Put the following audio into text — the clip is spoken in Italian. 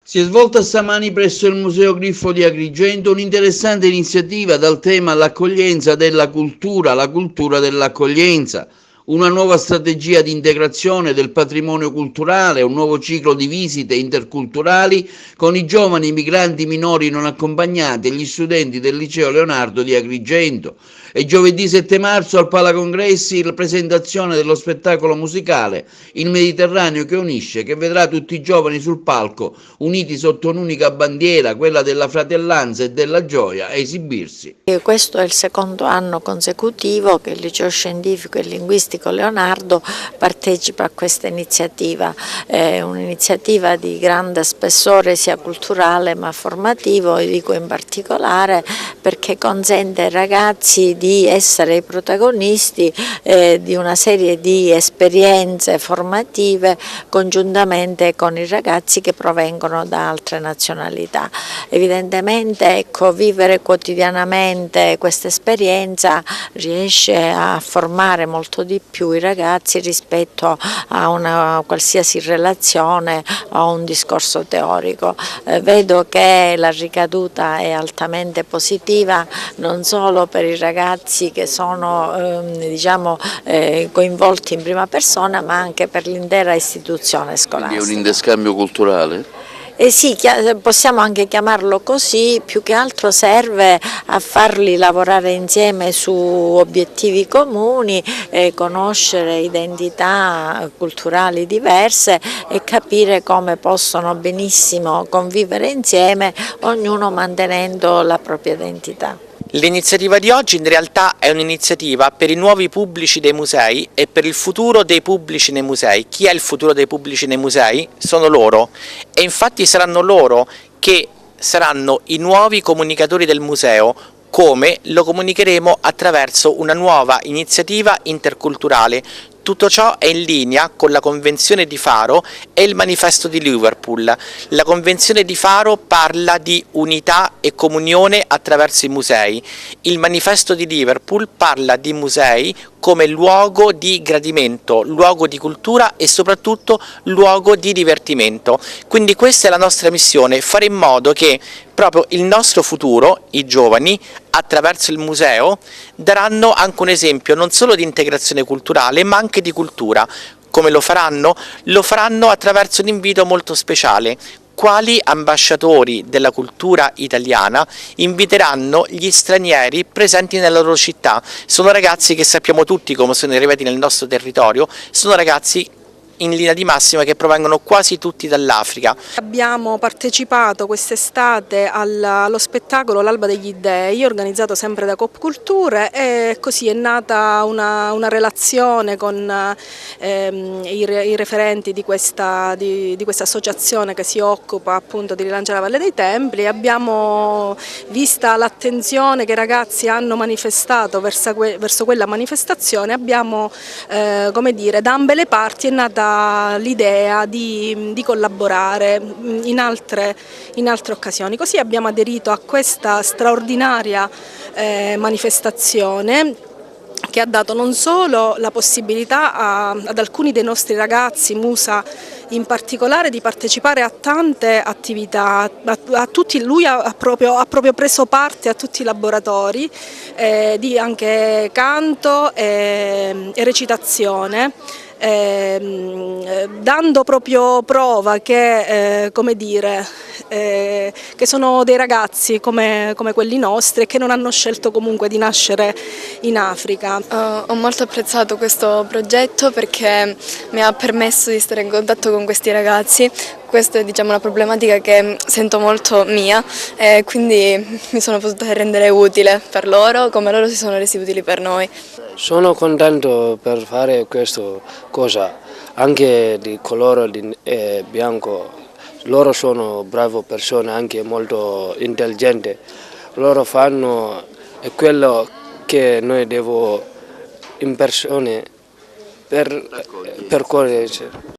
Si è svolta stamani presso il Museo Griffo di Agrigento un'interessante iniziativa dal tema l'accoglienza della cultura, la cultura dell'accoglienza, una nuova strategia di integrazione del patrimonio culturale, un nuovo ciclo di visite interculturali con i giovani migranti minori non accompagnati e gli studenti del Liceo Leonardo di Agrigento. E giovedì 7 marzo al Palacongressi la presentazione dello spettacolo musicale Il Mediterraneo che unisce, che vedrà tutti i giovani sul palco uniti sotto un'unica bandiera, quella della fratellanza e della gioia, a esibirsi. Questo è il secondo anno consecutivo che il Liceo Scientifico e Linguistico Leonardo partecipa a questa iniziativa. È un'iniziativa di grande spessore sia culturale ma formativo, e dico in particolare perché consente ai ragazzi di essere i protagonisti di una serie di esperienze formative congiuntamente con i ragazzi che provengono da altre nazionalità. Evidentemente, ecco, vivere quotidianamente questa esperienza riesce a formare molto di più i ragazzi rispetto a una qualsiasi relazione o un discorso teorico. Vedo che la ricaduta è altamente positiva non solo per i ragazzi che sono coinvolti in prima persona, ma anche per l'intera istituzione scolastica. Quindi è un interscambio culturale? Sì, possiamo anche chiamarlo così, più che altro serve a farli lavorare insieme su obiettivi comuni, conoscere identità culturali diverse e capire come possono benissimo convivere insieme, ognuno mantenendo la propria identità. L'iniziativa di oggi in realtà è un'iniziativa per i nuovi pubblici dei musei e per il futuro dei pubblici nei musei. Chi è il futuro dei pubblici nei musei? Sono loro, e infatti saranno loro che saranno i nuovi comunicatori del museo, come lo comunicheremo attraverso una nuova iniziativa interculturale. Tutto ciò è in linea con la Convenzione di Faro e il Manifesto di Liverpool. La Convenzione di Faro parla di unità e comunione attraverso i musei. Il Manifesto di Liverpool parla di musei come luogo di gradimento, luogo di cultura e soprattutto luogo di divertimento. Quindi questa è la nostra missione, fare in modo che proprio il nostro futuro, i giovani, attraverso il museo, daranno anche un esempio non solo di integrazione culturale ma anche di cultura. Come lo faranno? Lo faranno attraverso un invito molto speciale. Quali ambasciatori della cultura italiana inviteranno gli stranieri presenti nella loro città. Sono ragazzi che sappiamo tutti come sono arrivati nel nostro territorio, sono ragazzi in linea di massima che provengono quasi tutti dall'Africa. Abbiamo partecipato quest'estate allo spettacolo L'Alba degli Dei, organizzato sempre da Coop Culture, e così è nata una relazione con i referenti di questa associazione che si occupa appunto di rilanciare la Valle dei Templi. Abbiamo vista l'attenzione che i ragazzi hanno manifestato verso quella manifestazione, abbiamo come dire, da ambe le parti è nata l'idea di collaborare in altre occasioni. Così abbiamo aderito a questa straordinaria manifestazione che ha dato non solo la possibilità ad alcuni dei nostri ragazzi, Musa in particolare, di partecipare a tante attività, a tutti, lui ha proprio preso parte a tutti i laboratori di anche canto e recitazione, dando proprio prova che, come dire, che sono dei ragazzi come quelli nostri e che non hanno scelto comunque di nascere in Africa. Ho molto apprezzato questo progetto perché mi ha permesso di stare in contatto con questi ragazzi. Questa è, diciamo, una problematica che sento molto mia e quindi mi sono potuta rendere utile per loro come loro si sono resi utili per noi. Sono contento per fare questa cosa, anche di colore bianco. Loro sono brave persone, anche molto intelligenti. Loro fanno quello che noi devo in persone per cogliere.